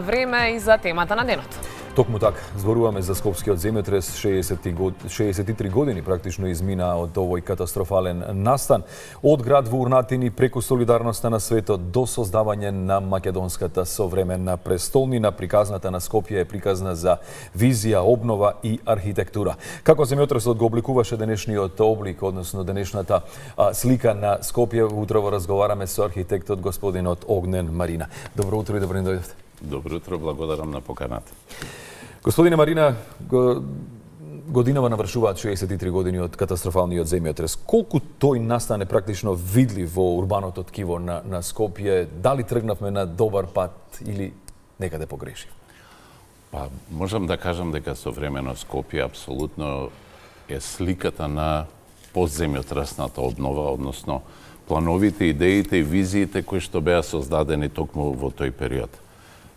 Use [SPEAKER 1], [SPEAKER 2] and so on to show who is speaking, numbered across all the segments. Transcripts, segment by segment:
[SPEAKER 1] Време и за темата на денот.
[SPEAKER 2] Токму така, зборуваме за скопскиот земјотрес, 63 години практично измина од овој катастрофален настан. Од град во урнатини преку солидарноста на светот до создавање на македонската современна престолнина, приказната на Скопје е приказна за визија, обнова и архитектура. Како земјотресот го обликуваше денешниот облик, односно денешната слика на Скопје, утрово разговараме со архитектот господинот Огнен Марина. Добро утро и добро ни дојдовте.
[SPEAKER 3] Добро утро, благодарам на поканата.
[SPEAKER 2] Господине Марина, годинава навршуваат 63 години од катастрофалниот земјотрес. Колку тој настане практично видлив во урбаното ткиво на Скопје? Дали тргнавме на добар пат или некаде погрешив?
[SPEAKER 3] Па, можам да кажам дека современо Скопје апсолутно е сликата на постземјотресната обнова, односно плановите, идеите и визиите кои што беа создадени токму во тој период.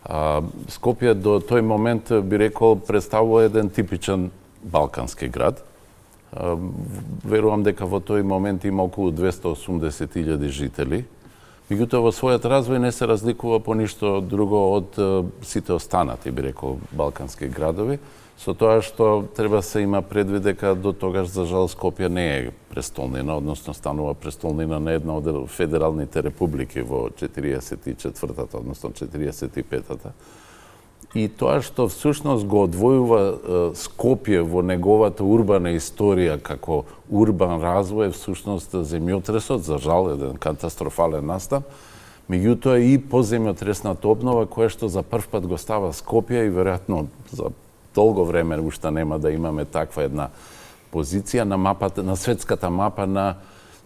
[SPEAKER 3] Скопје до тој момент, би рекол, представува еден типичен балкански град. Верувам дека во тој момент има околу 280.000 жители. Меѓутоа, во својот развој не се разликува по ништо друго од сите останати, би рекол, балкански градови, со тоа што треба се има предвид дека до тогаш, за жал, Скопје не е престолнина, односно станува престолнина на една од федералните републики во 44-та, односно 45-та. И тоа што всушност го одвојува Скопје во неговата урбана историја како урбан развој е всушност земјотресот, за жал, еден катастрофален настан, меѓутоа и поземјотресната обнова која што за прв пат го става Скопје и веројатно за долго време уште нема да имаме таква една позиција на мапата, на светската мапа на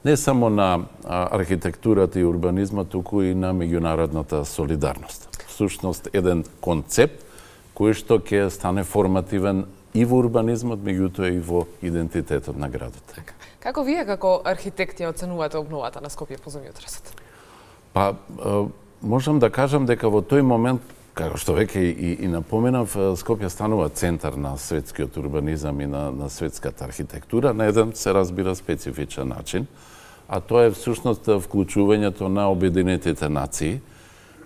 [SPEAKER 3] не само на архитектурата и урбанизмот, туку и на меѓународната солидарност. Всушност еден концепт кој што ќе стане формативен и во урбанизмот, меѓутоа и во идентитетот на градот.
[SPEAKER 1] Како вие како архитекти оценувате обновата на Скопје по земјотресот?
[SPEAKER 3] Па, можам да кажам дека во тој момент, како што веќе и напоменав, Скопје станува центар на светскиот урбанизам и на светската архитектура на еден, се разбира, специфичен начин, а тоа е всушност вклучувањето на Обединетите нации,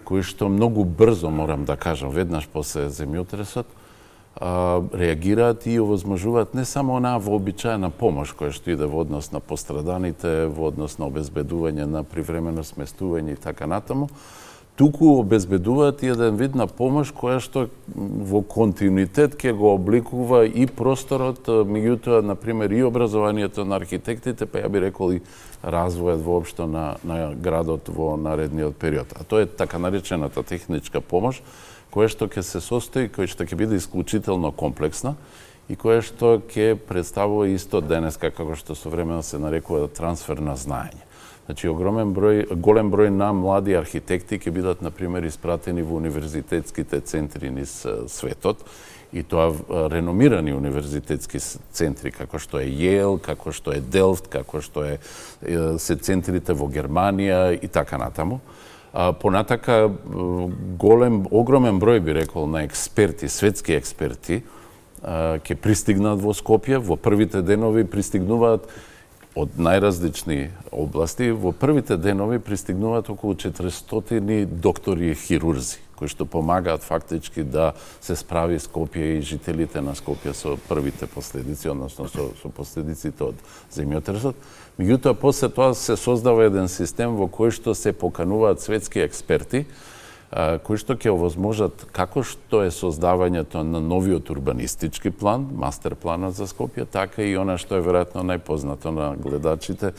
[SPEAKER 3] кои што многу брзо, морам да кажам, веднаш после земјотресот, реагираат и овозможуваат не само онаа вообичаена помош која што иде во однос на постраданите, во однос на обезбедување на привремено сместување и така натаму, туку обезбедуваат и еден вид на помош која што во континуитет ќе го обликува и просторот, меѓутоа, например, и образованието на архитектите, па ја би рекол и развојот воопшто на градот во наредниот период. А тоа е така наречената техничка помош, која што ќе се состои, која што ќе биде исклучително комплексна и која што ќе представува исто денеска, како што современо се нарекува трансфер на знаење. Значи, голем број на млади архитекти ќе бидат, например, испратени во универзитетските центри низ светот, и тоа реномирани универзитетски центри, како што е Йейл, како што е Делфт, како што се центрите во Германија и така натаму. Понатака, огромен број, би рекол, на експерти, светски експерти, ќе пристигнат во Скопје. Во првите денови пристигнуваат од најразлични области. Во првите денови пристигнуваат околу 400 доктори и хирурзи, кои што помагаат фактички да се справи Скопје и жителите на Скопје со првите последици, односно со последиците од земјотресот. Меѓутоа, после тоа се создава еден систем во кој што се покануваат светски експерти, кои што ќе овозможат како што е создавањето на новиот урбанистички план, мастер планот за Скопје, така и она што е веројатно најпознато на гледачите,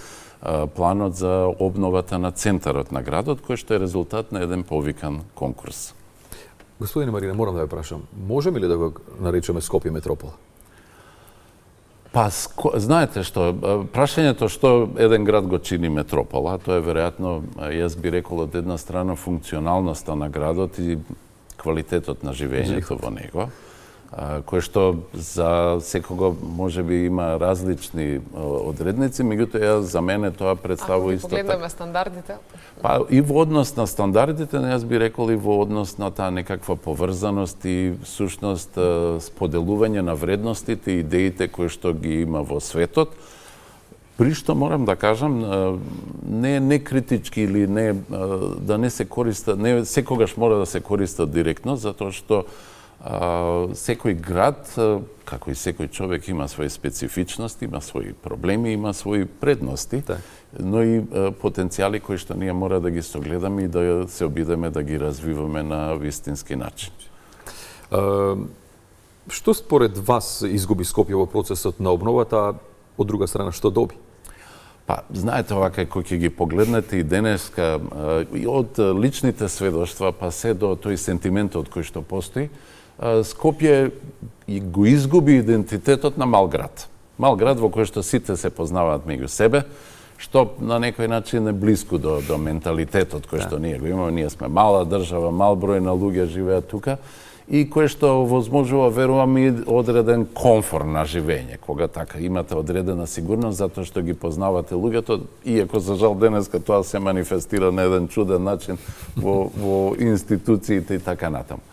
[SPEAKER 3] планот за обновата на центарот на градот, кој што е резултат на еден повикан конкурс.
[SPEAKER 2] Господине Марина, морам да ве прашам, можеме ли да го наречеме Скопје метропола?
[SPEAKER 3] Па, знаете што, прашањето што еден град го чини метропола, тоа е веројатно, јас би рекол, од една страна функционалноста на градот и квалитетот на живењето во него, кој што за секого може би има различни одредници, меѓутоа за мене тоа представува исто така.
[SPEAKER 1] Ако погледнеме стандардите?
[SPEAKER 3] Па и во однос на стандардите, јас би рекол и во однос на таа некаква поврзаност и всушност споделување на вредностите и идеите кои што ги има во светот, При што морам да кажам, не критички или да не се користа, не секогаш мора да се користа директно, затоа што секој град, како и секој човек, има свои специфичности, има свои проблеми, има свои предности, но и потенцијали кои што ние мора да ги согледаме и да се обидеме да ги развиваме на вистински начин.
[SPEAKER 2] Што според вас изгуби Скопје во процесот на обновата, а од друга страна што доби?
[SPEAKER 3] Па, знаете, овака, кој ќе ги погледнете и денеска, и од личните сведоштва, па се до тој сентиментот кој што постои, Скопје го изгуби идентитетот на мал град. Мал град во кој што сите се познаваат меѓу себе, што на некој начин е близко до менталитетот кој што ние го имаме. Ние сме мала држава, мал број на луѓе живеат тука, и кое што возможува, верувам, и одреден комфор на живење, кога така имате одредена сигурност затоа што ги познавате луѓето, иако за жал денеска тоа се манифестира на еден чуден начин во институциите и така натаму.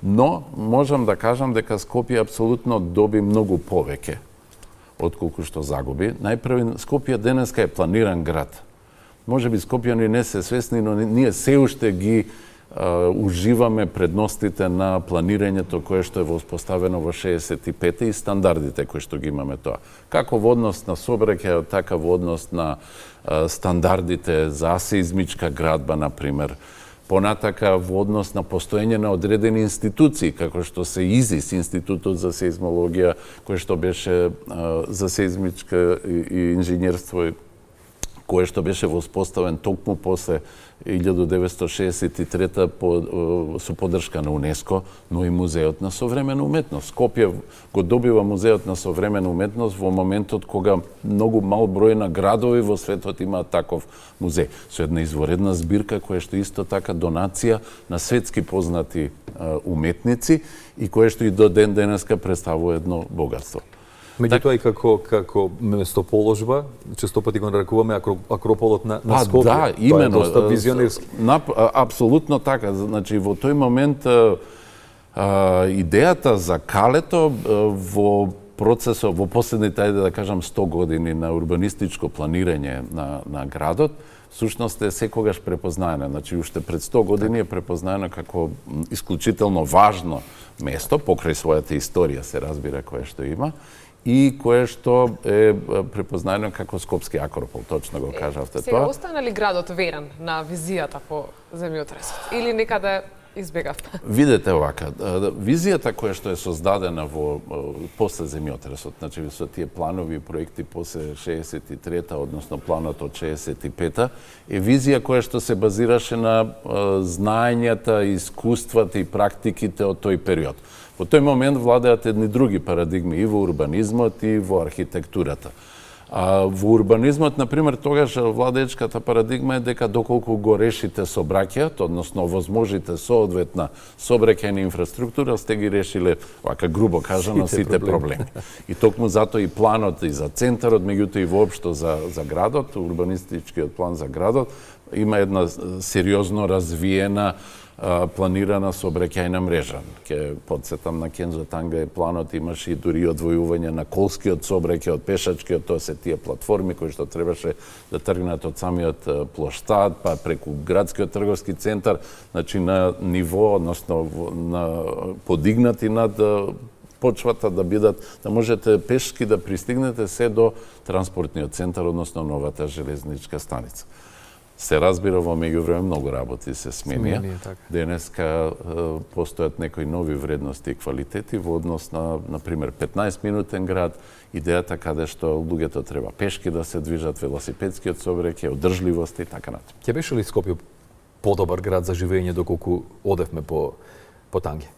[SPEAKER 3] Но можам да кажам дека Скопје апсолутно доби многу повеќе отколку што загуби. Најпрви, Скопје денеска е планиран град. Можеби скопјани не се свесни, но ние се уште ги уживаме предностите на планирањето кое што е воспоставено во 65-те и стандардите кои што ги имаме тоа. Како во однос на сообраќајот, така во однос на стандардите за сеизмичка градба, например. Понатака во однос на постоење на одредени институции, како што се ИЗИС, Институтот за сеизмологија, кој што беше за сеизмичка и инженерство, кој што беше воспоставен токму после 1963 со поддршка на УНЕСКО, но и Музеот на современа уметност. Скопје го добива Музеот на современа уметност во моментот кога многу мал број на градови во светот имаат таков музеј. Со една изворедна збирка која што исто така донација на светски познати уметници и која што и до ден денеска представува едно богатство.
[SPEAKER 2] Меѓутоа и како местоположба, често пати го нарекуваме Акрополот на Скопје.
[SPEAKER 3] Да, имено.
[SPEAKER 2] Тоа е доста визионерски.
[SPEAKER 3] Апсолутно така. Значи, во тој момент идејата за калето во процесот, во последните, ајде да кажам, 100 години на урбанистичко планирање на градот, всушност е секогаш препознаена. Значи, уште пред 100 години е препознаена како исклучително важно место, покрај својата историја се разбира кое што има, и кое што е препознаено како Скопски Акропол, точно го кажавте тоа.
[SPEAKER 1] Сега остана ли градот верен на визијата по земјотресот или некаде избегав?
[SPEAKER 3] Видете овака, визијата која што е создадена во после земјотресот, значи со тие планови и проекти после 63-та, односно планот од 65-та, е визија која што се базираше на знаењата, искуствата и практиките од тој период. Во тој момент владеат едни други парадигми и во урбанизмот и во архитектурата. Во урбанизмот, например, тогаш владеечката парадигма е дека доколку го решите сообраќајот, односно возможите соодветна сообраќајна инфраструктура, сте ги решиле, вака грубо кажано, сите проблеми. И токму затоа и планот и за центарот, меѓутоа и воопшто за градот, урбанистичкиот план за градот, има една сериозно развиена планирана сообраќајна мрежа. Ке подсетам на Кензо Танга планот имаше и дури одвојување на колскиот сообраќај од пешачкиот, тоа се тие платформи кои што требаше да тргнат од самиот плоштад, па преку градскиот трговски центар, значи на ниво, односно на подигнати над почвата да бидат, да можете пешки да пристигнете се до транспортниот центар, односно новата железничка станица. Се разбира, во меѓувреме многу работи се сменија. Денеска постојат некои нови вредности и квалитети во однос на, например, 15-минутен град, идејата каде што луѓето треба пешки да се движат, велосипедскиот сообраќај, одржливост и така натаму.
[SPEAKER 2] Ќе беше ли Скопје подобар град за живење доколку одевме по Танге?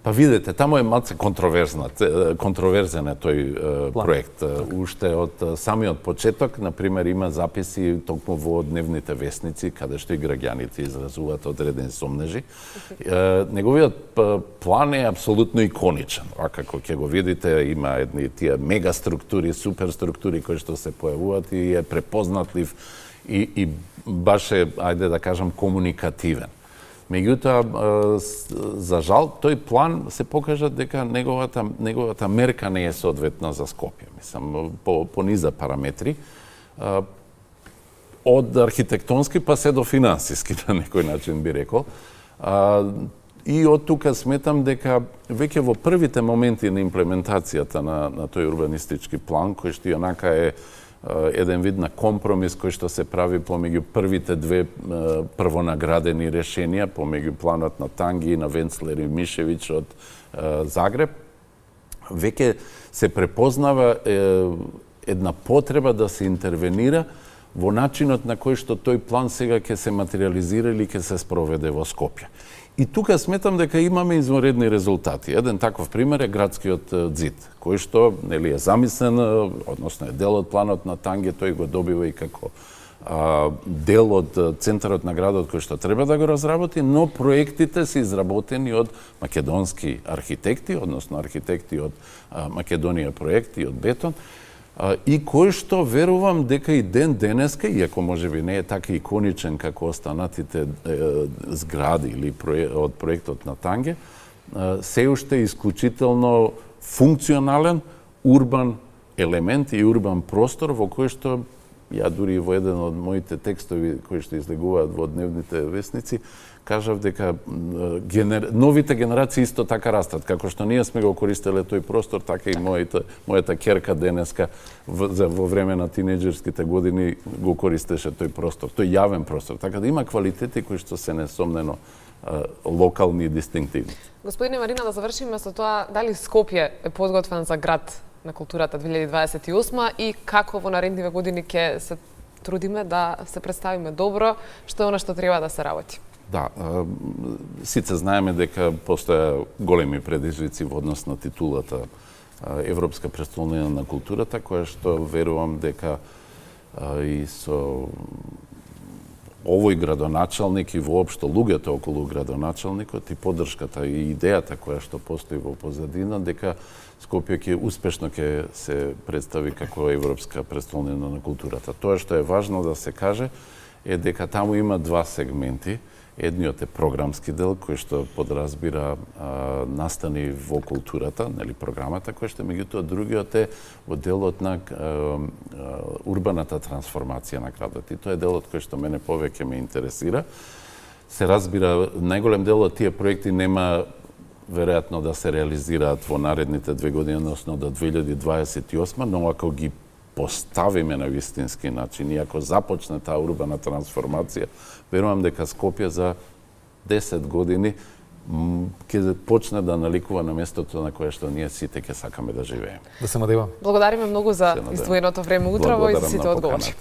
[SPEAKER 3] Па видете, таму е малце контроверзен е тој проект. Уште од самиот почеток, например, има записи токму во дневните весници, каде што и граѓаните изразуваат одредени сомнежи. Неговиот план е апсолутно иконичен. А како ќе го видите, има едни тие мегаструктури, суперструктури кои што се појавуваат и е препознатлив и баш е, ајде да кажам, комуникативен. Меѓутоа, за жал, тој план се покажа дека неговата мерка не е соодветна за Скопје. Мислам, по низа параметри. од архитектонски па се до финансиски, на некој начин би рекол. И од тука сметам дека веќе во првите моменти на имплементацијата на тој урбанистички план, кој што онака е еден вид на компромис кој што се прави помеѓу првите две првонаградени решенија, помеѓу планот на Танги и на Венцлер и Мишевиќ од Загреб, веќе се препознава една потреба да се интервенира во начинот на кој што тој план сега ќе се материализира или ќе се спроведе во Скопје. И тука сметам дека имаме извонредни резултати. Еден таков пример е градскиот ѕид, кој што нели е замислен, односно е дел од планот на Танге, тој го добива и како дел од центарот на градот кој што треба да го разработи, но проектите се изработени од македонски архитекти, односно архитекти од Македонија проекти, од Бетон, и кој што верувам дека и денеска, иако можеби не е така иконичен како останатите згради или од проектот на Танге, се уште исклучително функционален урбан елемент и урбан простор во кој што ја дури во еден од моите текстови кои што излегуваат во дневните весници, кажав дека новите генерации исто така растат. Како што ние сме го користеле тој простор, така и мојата керка денеска во време на тинеџерските години го користеше тој простор, тој јавен простор. Така да има квалитети кои што се несомнено локални и дистинктивни.
[SPEAKER 1] Господине Марина, да завршиме со тоа, дали Скопје е подготвен за град на културата 2028 и како во наредниве години ќе се трудиме да се представиме добро, што е она што треба да се работи?
[SPEAKER 3] Да, сите знаеме дека постоја големи предизвици во однос на титулата Европска престолнина на културата, која што верувам дека и со овој градоначалник и воопшто луѓето околу градоначалникот и поддршката и идејата која што постои во позадина, дека Скопје ќе успешно ќе се представи како Европска престолнина на културата. Тоа што е важно да се каже е дека таму има два сегменти. Едниот е програмски дел, кој што подразбира настани во културата, нели програмата, кој што меѓутоа другиот е во делот на урбаната трансформација на градот. И тоа е делот кој што мене повеќе ме интересира. Се разбира, најголем дел од тие проекти нема веројатно да се реализираат во наредните 2 години, односно до 2028, но ако ги поставиме на вистински начин и ако започне таа урбана трансформација, верувам дека Скопје за 10 години ќе почне да наликува на местото на кое што ние сите ќе сакаме да живееме.
[SPEAKER 2] Да се надевам.
[SPEAKER 1] Благодариме многу за издвоеното време утрово и за сите одговори.